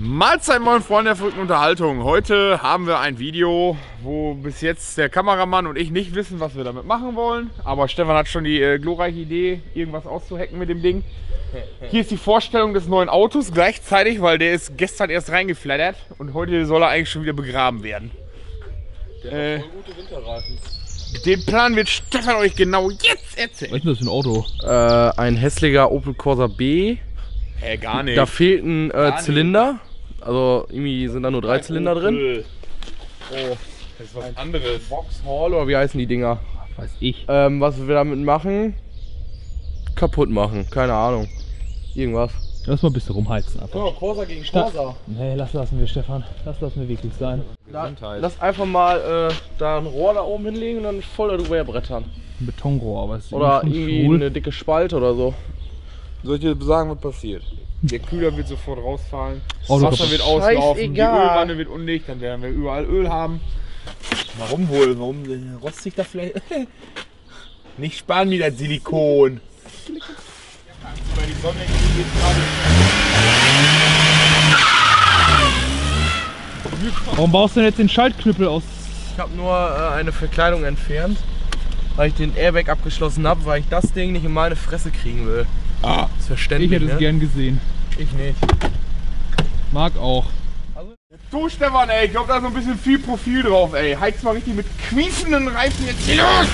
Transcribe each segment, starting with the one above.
Mahlzeit, moin Freunde der verrückten Unterhaltung. Heute haben wir ein Video, wo bis jetzt der Kameramann und ich nicht wissen, was wir damit machen wollen. Aber Stefan hat schon die glorreiche Idee, irgendwas auszuhacken mit dem Ding. Hier ist die Vorstellung des neuen Autos gleichzeitig, weil der ist gestern erst reingeflattert und heute soll er eigentlich schon wieder begraben werden. Der hat voll gute Winterreifen. Den Plan wird Stefan euch genau jetzt erzählen. Was ist denn das für ein Auto? Ein hässlicher Opel Corsa B. Gar nicht. Da fehlt ein Zylinder. Also irgendwie sind da nur 3 Zylinder drin. Oh, das ist was anderes. Vauxhall oder wie heißen die Dinger? Weiß ich. Was wir damit machen? Kaputt machen, keine Ahnung. Irgendwas. Lass mal ein bisschen rumheizen einfach. Ja, Corsa gegen Corsa. Nee, lassen wir, Stefan. Das lassen wir wirklich sein. Lass einfach mal da ein Rohr da oben hinlegen und dann voll darüber brettern. Ein Betonrohr, aber es ist Oder schon irgendwie schwul. eine dicke Spalte oder so. Soll ich dir sagen, was passiert? Der Kühler wird sofort rausfallen, das Auto Wasser kaputt. wird auslaufen, die Scheißegal. Ölwanne wird undicht, dann werden wir überall Öl haben. Warum wohl? Warum rostet da vielleicht? Nicht sparen mit das Silikon. Weil die Sonne geht gerade. Warum baust du denn jetzt den Schaltknüppel aus? Ich habe nur eine Verkleidung entfernt, weil ich den Airbag abgeschlossen habe, weil ich das Ding nicht in meine Fresse kriegen will. Ah, ist verständlich, Ich hätte es ne? gern gesehen. Ich nicht. Mag auch. du Stefan, ey, ich glaube da ist noch ein bisschen viel Profil drauf, ey. Heiz mal richtig mit quiefenden Reifen jetzt hier los!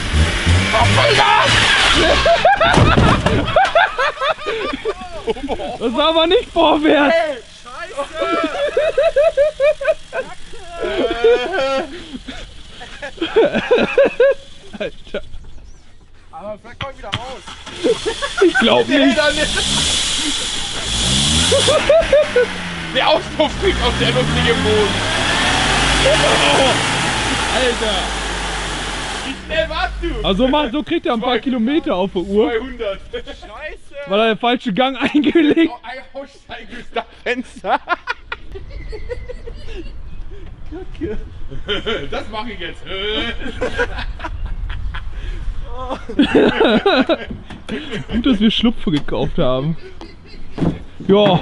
Das war aber nicht vorwärts! Hey, Alter, Aber vielleicht komm ich wieder raus. ich glaub nicht. Der Auspuff kriegt aus der lustige Boden. Alter! Wie schnell warst du? Also so kriegt er ein paar Kilometer auf der Uhr, 200. Scheiße. weil er den falschen Gang eingelegt. Oh, ein Aussteigen durchs Dachfenster. Kacke. Das mache ich jetzt. Gut, dass wir Schlupfe gekauft haben. Ja,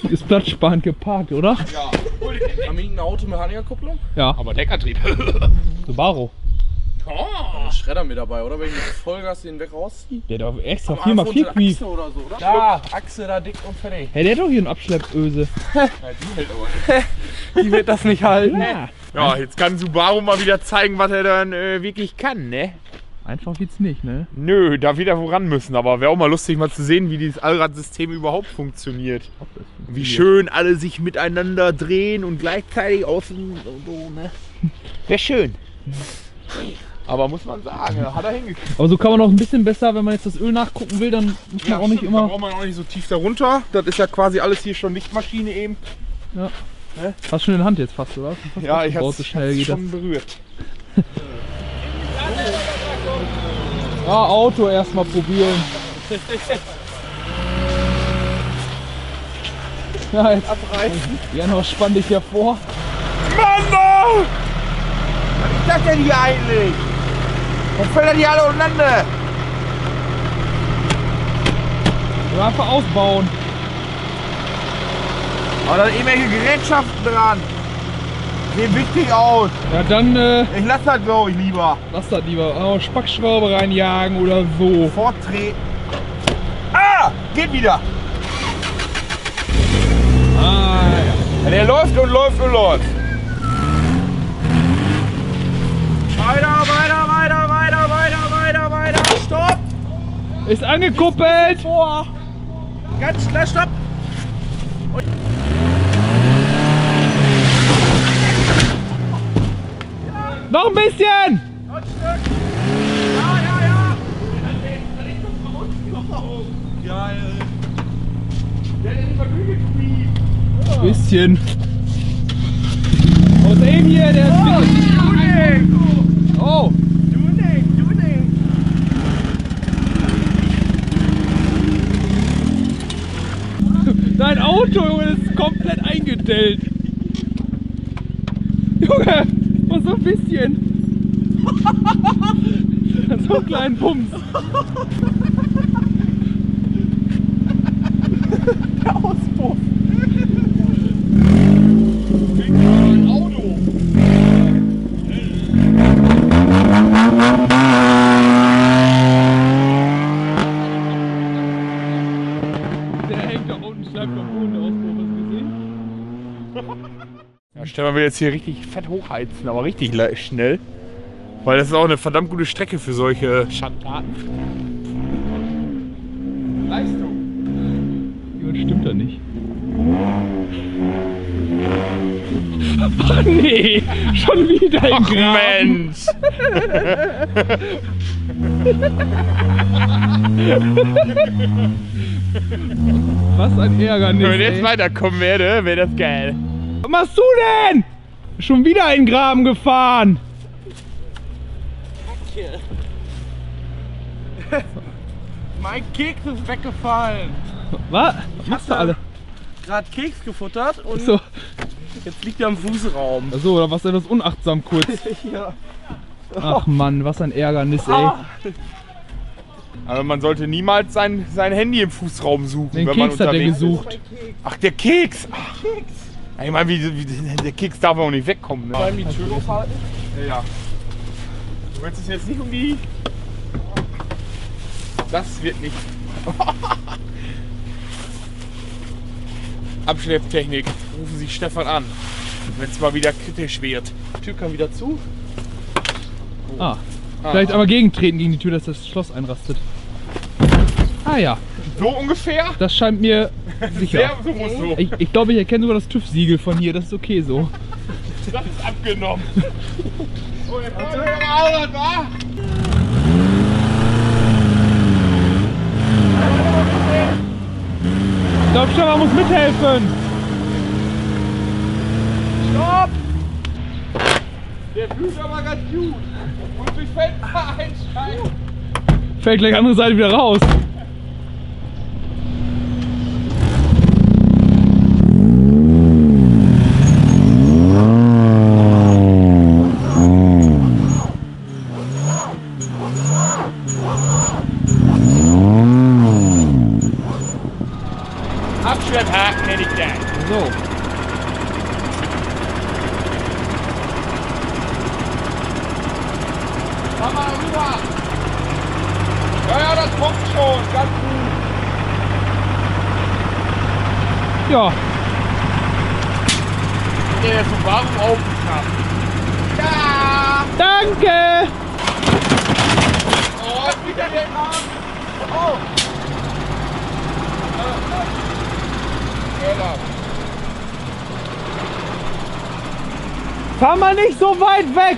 ist platzsparend geparkt, oder? Ja. Haben wir eine Automechanikerkupplung? Ja, Aber Deckertrieb. Subaru. Oh. Schredder mit dabei, oder? Wenn ich mit Vollgas den weg rausziehe? Der hat doch extra Am 4x4 Achse Quief. oder so, oder? Da, Achse da dick und fertig. Hey, der hat doch hier einen Abschleppöse. Ja, die hält aber. Die wird das nicht halten. Ja. Ja, jetzt kann Subaru mal wieder zeigen, was er dann wirklich kann, ne? Einfach wird's nicht, ne? Nö, da wieder woran müssen, aber wäre auch mal lustig mal zu sehen, wie dieses Allradsystem überhaupt funktioniert. Wie schön alle sich miteinander drehen und gleichzeitig außen und so, ne? Wäre schön. Aber muss man sagen, hat er hingekriegt. Aber so kann man auch ein bisschen besser, wenn man jetzt das Öl nachgucken will, dann muss man auch nicht Da immer. braucht man auch nicht so tief darunter. Das ist ja quasi alles hier schon Lichtmaschine eben. Ja. Hast schon in der Hand jetzt fast, oder? Fast Ja, ich aufgebaut, hab's so schnell geht das. schon berührt. Ja, Auto erstmal probieren. Ja, jetzt abreißen. Janosch, spann dich ja vor. Mann, no! Was ist das denn hier eigentlich? Warum fällt die alle auseinander? Oder einfach ausbauen. Aber da sind irgendwelche Gerätschaften dran. Sehen wichtig aus. Ja, dann Ich lasse das, glaube ich, lieber. lass das lieber. Oh, Spackschraube reinjagen oder so. Vortreten. Ah! Geht wieder. Ah, ja. Der läuft und läuft und läuft. Weiter, weiter, weiter, weiter, weiter, weiter, weiter. Stopp! Ist angekuppelt. Vor! Ganz schnell, stopp! Noch ein bisschen. Noch ein Stück! Ja, ja, ja! Geil! Der hat ja nicht mal durchgequiekt. Bisschen. Aus dem hier, der ist wirklich. Oh! Du nicht, du nicht! Dein Auto, Junge, ist komplett eingedellt. Junge, nur so ein bisschen. So einen kleinen Bums. Der Auspuff! Stefan will jetzt hier richtig fett hochheizen, aber richtig schnell. Weil das ist auch eine verdammt gute Strecke für solche Schandtaten. Leistung. Ja, stimmt da nicht. Ach nee, schon wieder im Ach Graben. Mensch! Was ein Ärgernis. Wenn wir jetzt ey. weiterkommen wäre das geil. Was machst du denn? Schon wieder in den Graben gefahren. Mein Keks ist weggefallen. Was? Machst du alle? Gerade Keks gefuttert und So. jetzt liegt er im Fußraum. Achso, oder was etwas unachtsam kurz. Ja. Ach Mann, was ein Ärgernis, ey. Aber man sollte niemals sein Handy im Fußraum suchen, Den wenn man Keks hat er unterwegs ist. gesucht. Ach, der Keks! Ach. Ich meine, der Keks darf auch nicht wegkommen. Ne? Wollen wir die Tür aufhalten? Ja. Du willst es jetzt nicht um die... Das wird nicht. Abschlepptechnik. Rufen Sie Stefan an, wenn es mal wieder kritisch wird. Die Tür kann wieder zu. Ah. Vielleicht aber gegentreten gegen die Tür, dass das Schloss einrastet. Ah ja, So ungefähr? das scheint mir sicher. So muss so. Ich glaube, ich erkenne sogar das TÜV-Siegel von hier, das ist okay so. Das ist abgenommen. Oh, jetzt fahren wir mal aus, wa? Ich glaube, Stefan muss mithelfen. Stopp! Der fühlt aber ganz gut. Und durch Fenster einsteigen. Fällt gleich andere Seite wieder raus. Abschlepphaken nenne ich das. So. Mach mal rüber. Ja, das kommt schon. Ganz gut. Ja, Der ist so warm aufgeschnappt. Ja! danke. Oh, jetzt wieder der Arm. Oh! Fahr mal nicht so weit weg.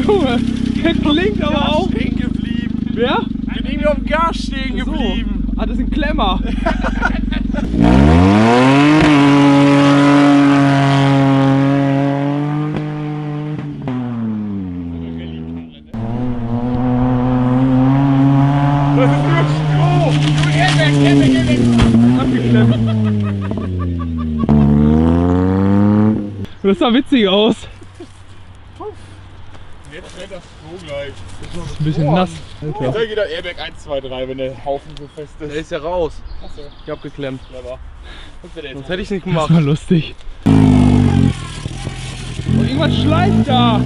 Junge, der klingt aber auch. Stehen geblieben. Wer? Ich bin irgendwie auf dem Gas stehen geblieben. So. Ah, das ist ein Klemmer. Das ist nur Stroh. Du Airbag. Abgeklemmt. Das sah witzig aus. Jetzt fällt das Stroh gleich. Ein bisschen nass. Jetzt Alter. geht der Airbag 1, 2, 3, wenn der Haufen so fest Der ist. ist ja raus. Achso, Ich hab geklemmt. clever. Guck dir den Sonst hätte ich nicht Das gemacht. war lustig. Oh, irgendwas schleift da.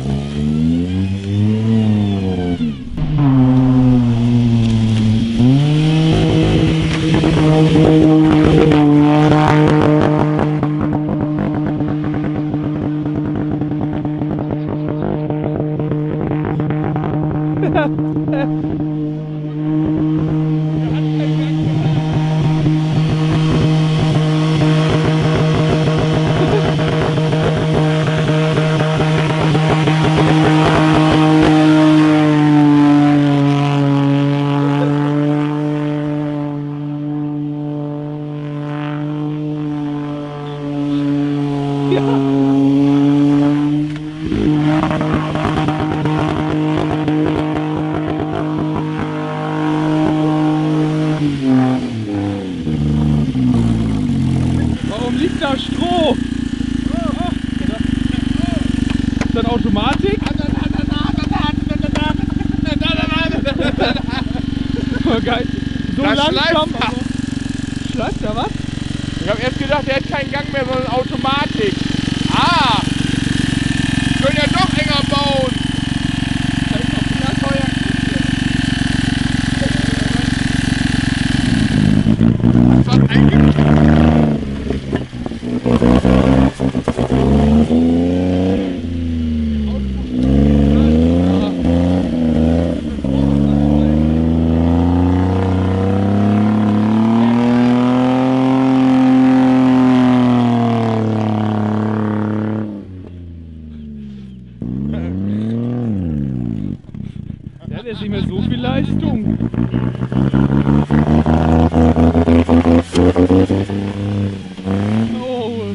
so Da langsam, schleift er. aber schleift da was? Ich habe erst gedacht, der hat keinen Gang mehr, sondern Automatik. Ah! Können ja doch enger bauen. Das ist doch sehr teuer. Das hat eingekippt. Der hat jetzt nicht mehr so viel Leistung. Oh.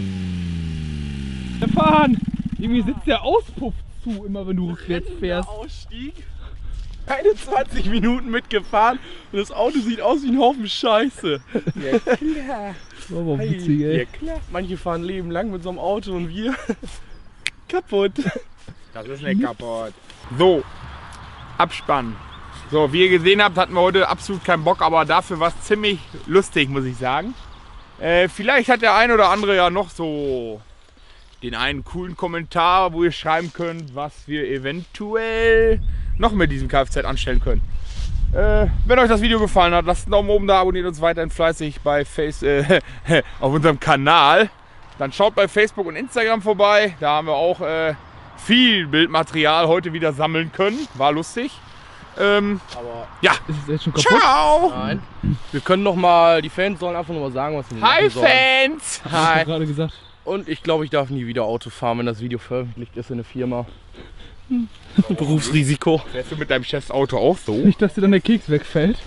Der Fahren! Irgendwie sitzt der Auspuff zu, immer wenn du rückwärts fährst. Ausstieg. Keine 20 Minuten mitgefahren und das Auto sieht aus wie ein Haufen Scheiße. Ja, klar. Oh, war witzig, ey. Ja, klar. Manche fahren ein Leben lang mit so einem Auto und wir kaputt. Das ist nicht kaputt. So, Abspann. So, wie ihr gesehen habt, hatten wir heute absolut keinen Bock, aber dafür war es ziemlich lustig, muss ich sagen. Vielleicht hat der ein oder andere ja noch so den einen coolen Kommentar, wo ihr schreiben könnt, was wir eventuell noch mit diesem Kfz anstellen können. Wenn euch das Video gefallen hat, lasst einen Daumen oben da, abonniert uns weiterhin fleißig bei auf unserem Kanal. Dann schaut bei Facebook und Instagram vorbei. Da haben wir auch viel Bildmaterial heute wieder sammeln können. War lustig. Aber Ja, Ist es jetzt schon kaputt? ciao! nein. Wir können noch mal, die Fans sollen einfach noch mal sagen, was sie Hi machen sollen. Fans! Hab ich doch gerade gesagt. Und ich glaube, ich darf nie wieder Auto fahren, wenn das Video veröffentlicht ist in der Firma. Berufsrisiko. Fährst du mit deinem Chefs Auto auch so? Nicht, dass dir dann der Keks wegfällt.